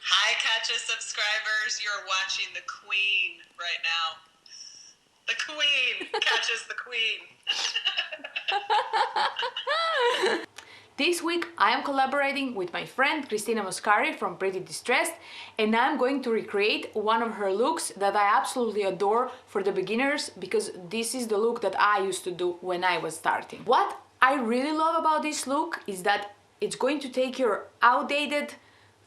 Hi, Katcha subscribers. You're watching the Queen right now. The Queen. Katcha's the Queen. This week I am collaborating with my friend Cristina Moscari from Pretty Distressed, and I'm going to recreate one of her looks that I absolutely adore for the beginners, because this is the look that I used to do when I was starting. What I really love about this look is that it's going to take your outdated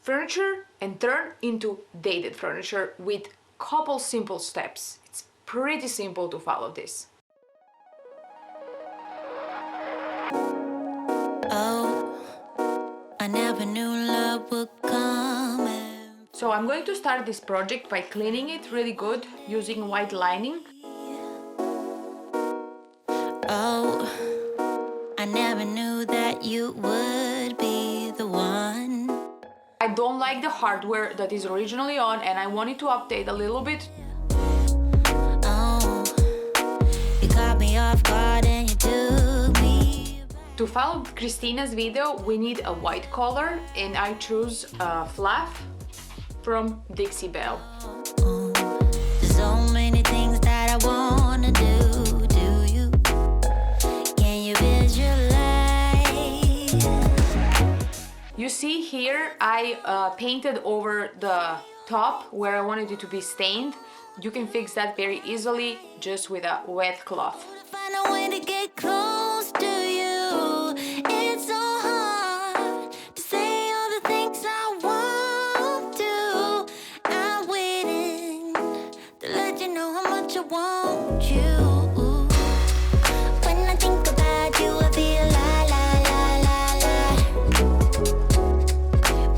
furniture and turn into dated furniture with couple simple steps. It's pretty simple to follow this. Oh, I never knew love would come. So I'm going to start this project by cleaning it really good using white lining. Oh, I never knew that you would be the one. I don't like the hardware that is originally on, and I wanted to update a little bit. Oh, you caught me off guard and you took me. To follow Christina's video, we need a white color, and I choose Fluff from Dixie Belle. Oh, there's so many things that I wanna do. Do you? Can you visualize? You see here, I painted over the top where I wanted it to be stained. You can fix that very easily just with a wet cloth. Find a way to get close to you. It's so hard to say all the things I want to. I'm waiting to let you know how much I want you. When I think about you, I feel la la la la la.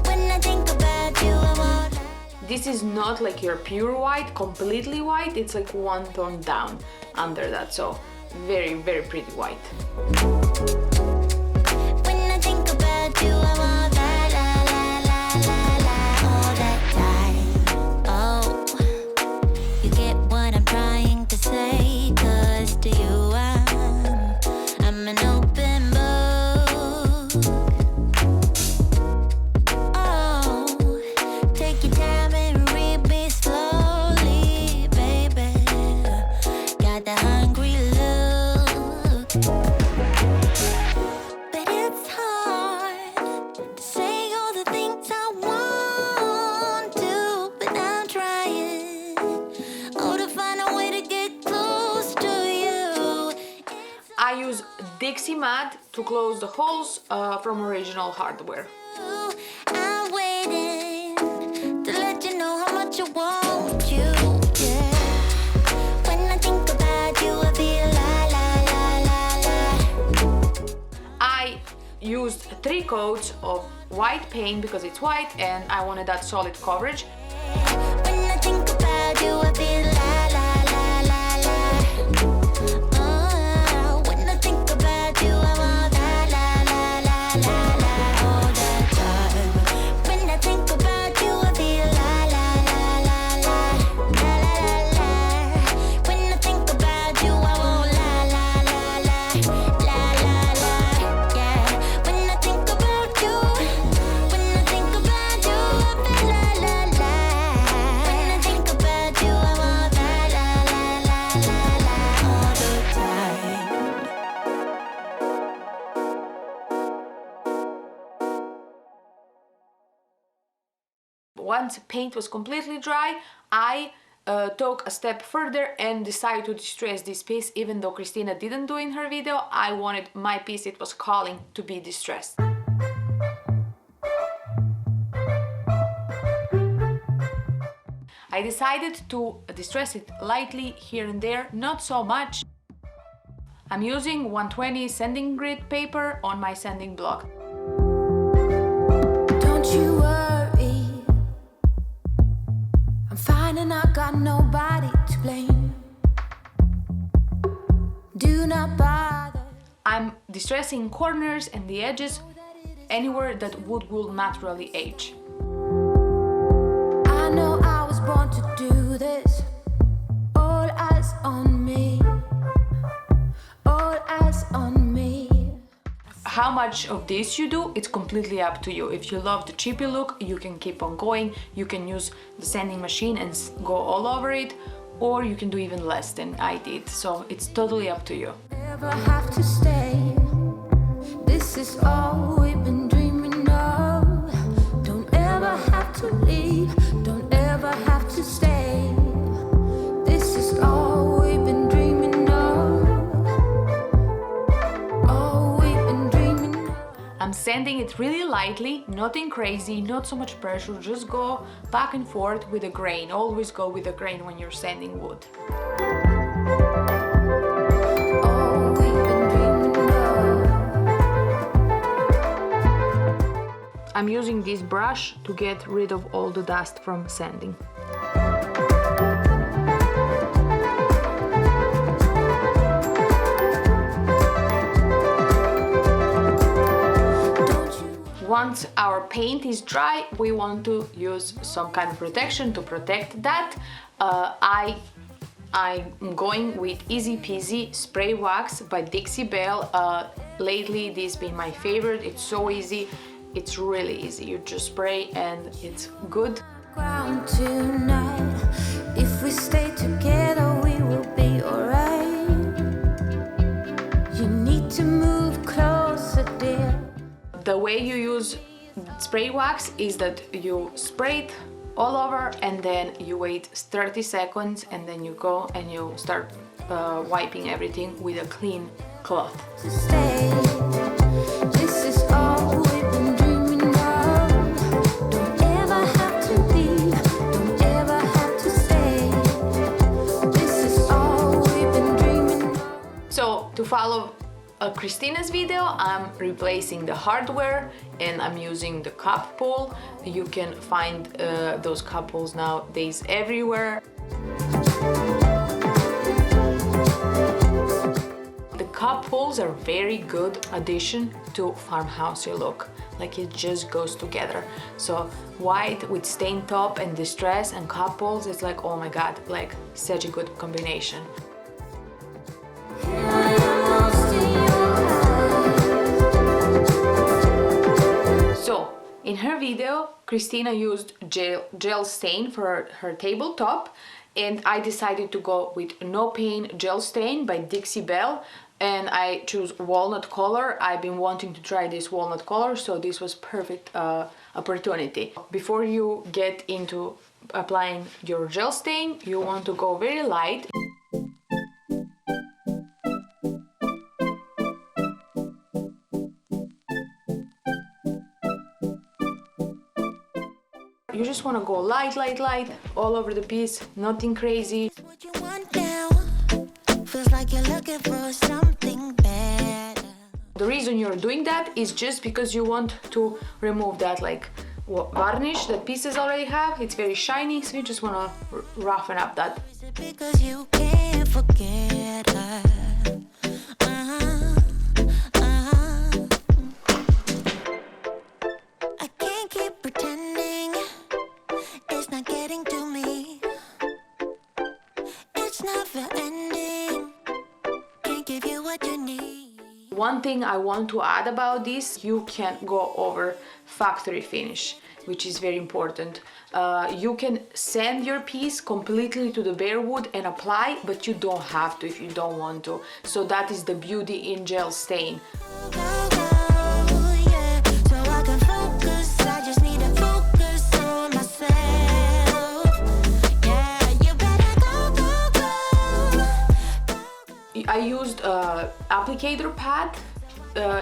When I think about you, I want la. This is not like your pure white, completely white. It's like one tone down under that, so very, very pretty white. When I think about you, I want la la la la la all that time. Oh, you get what I'm trying to say, 'cause to you I'm an open book. Oh, take your time and read me slowly, baby. Got the hungry look. But it's hard to say all the things I want to, but I'm trying. Oh, to find a way to get close to you. I use Dixie Mud to close the holes from original hardware. I'm waiting to let you know how much I want you. Yeah. When I think about you, I feel la la la la la. I used 3 coats of white paint because it's white and I wanted that solid coverage. When I think about you, I feel la la la la la. Oh, when I think about you, I want la la la la la la all the time. When I think about you, I feel la la la la la la la la. When I think about you, I want la la la la la la la. Yeah. When I think about you, when I think about you, I feel la la la. When I think about you, I want la la la la la la all the time. Once paint was completely dry, I took a step further and decided to distress this piece. Even though Christina didn't do in her video, I wanted my piece, it was calling, to be distressed. I decided to distress it lightly here and there, not so much. I'm using 120 sanding grit paper on my sanding block. Don't you worry, I'm fine and I got nobody to blame. Do not bother. I'm distressing corners and the edges, anywhere that wood will naturally age. I know I was born to do this. All eyes on me. All eyes on me. how much of this you do, it's completely up to you. If you love the chippy look, you can keep on going. You can use the sanding machine and go all over it, or you can do even less than I did. So it's totally up to you. Never have to stay. This is all we've been dreaming of. Don't ever have to leave. Don't ever have to stay. This is all we've been dreaming of. All we've been dreaming of. I'm sanding it really lightly, nothing crazy, not so much pressure, just go back and forth with a grain. Always go with a grain when you're sanding wood. All we've been dreaming of. I'm using this brush to get rid of all the dust from sanding. Once our paint is dry, we want to use some kind of protection to protect that. I'm going with Easy Peasy Spray Wax by Dixie Belle. Lately, this has been my favorite. It's so easy. It's really easy. You just spray and it's good. Ground tonight. If we stay together, we will be alright. You need to move closer, dear. The way you use spray wax is that you spray it all over and then you wait 30 seconds and then you go and you start wiping everything with a clean cloth. To stay. This is all we've been dreaming of. Don't ever have to leave. Don't ever have to stay. This is all we've been dreaming of. So to follow Christina's video, I'm replacing the hardware and I'm using the cup pull. You can find those cup pulls nowadays everywhere. The cup pulls are very good addition to farmhousey look. Like it just goes together. So white with stained top and distress and cup pulls, it's like, oh my god, like such a good combination. So in her video, Christina used gel stain for her tabletop, and I decided to go with No Paint Gel Stain by Dixie Belle, and I choose walnut color. I've been wanting to try this walnut color, so this was perfect opportunity. Before you get into applying your gel stain, you want to go very light. You just want to go light, all over the piece, nothing crazy. What you want now? Feels like you're looking for something better. The reason you're doing that is just because you want to remove that like varnish that pieces already have. It's very shiny, so you just want to roughen up that. Is it because you can't forget her? I can't keep pretending it's not getting to me. It's never ending. Can't give you what you need. One thing I want to add about this, you can go over factory finish, which is very important. You can sand your piece completely to the bare wood and apply, but you don't have to if you don't want to. So that is the beauty in gel stain. Go, yeah. So I can focus. I just need to focus on myself. Yeah, you better go. I used applicator pad.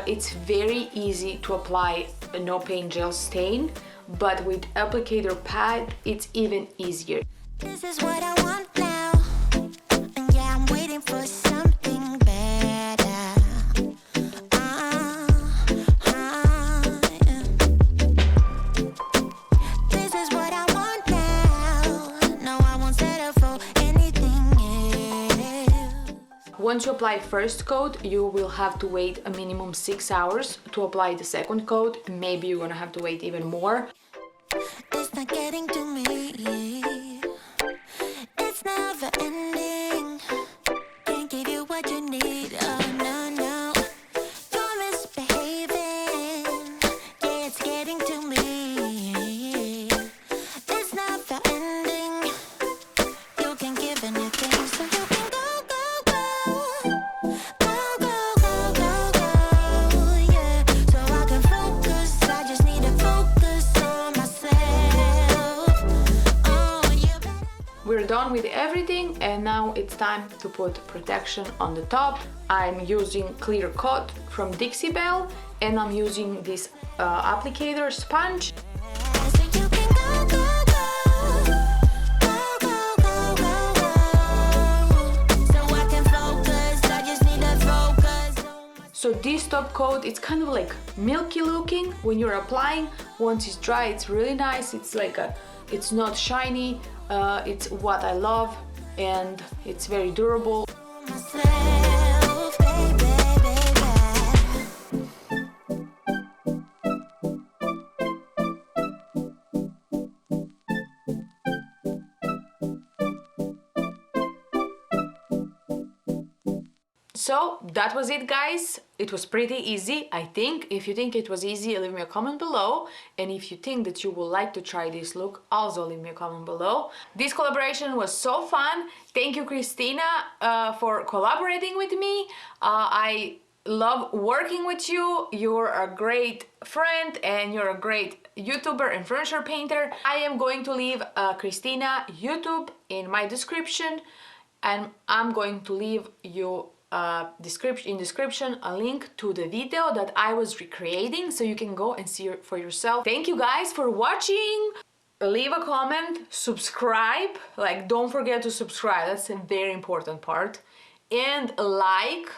It's very easy to apply a No Paint Gel Stain, but with applicator pad it's even easier. This is what I want now. And yeah, I'm waiting for something better. Yeah. This is what I want now. No, I won't settle for anything else. Once you apply first coat, you will have to wait a minimum 6 hours to apply the second coat. Maybe you're gonna have to wait even more. It's not getting to me. It's never ending. Can't give you what you need. Oh no, no. You're misbehaving. done with everything, and now it's time to put protection on the top. I'm using clear coat from Dixie Belle, and I'm using this applicator sponge. So you can go, go, go, go, go, go, go, go. So I can focus, I just need to focus. So this top coat, it's kind of like milky looking when you're applying. Once it's dry, it's really nice. It's like it's not shiny. It's what I love, and it's very durable. Myself, baby, baby. So that was it, guys. It was pretty easy, I think. If you think it was easy, leave me a comment below. And if you think that you would like to try this look, also leave me a comment below. This collaboration was so fun. Thank you, Christina, for collaborating with me. I love working with you. You're a great friend and you're a great YouTuber and furniture painter. I am going to leave Christina YouTube in my description, and I'm going to leave you description a link to the video that I was recreating, so you can go and see it for yourself. Thank you guys for watching. Leave a comment, subscribe, like don't forget to subscribe, that's a very important part, and like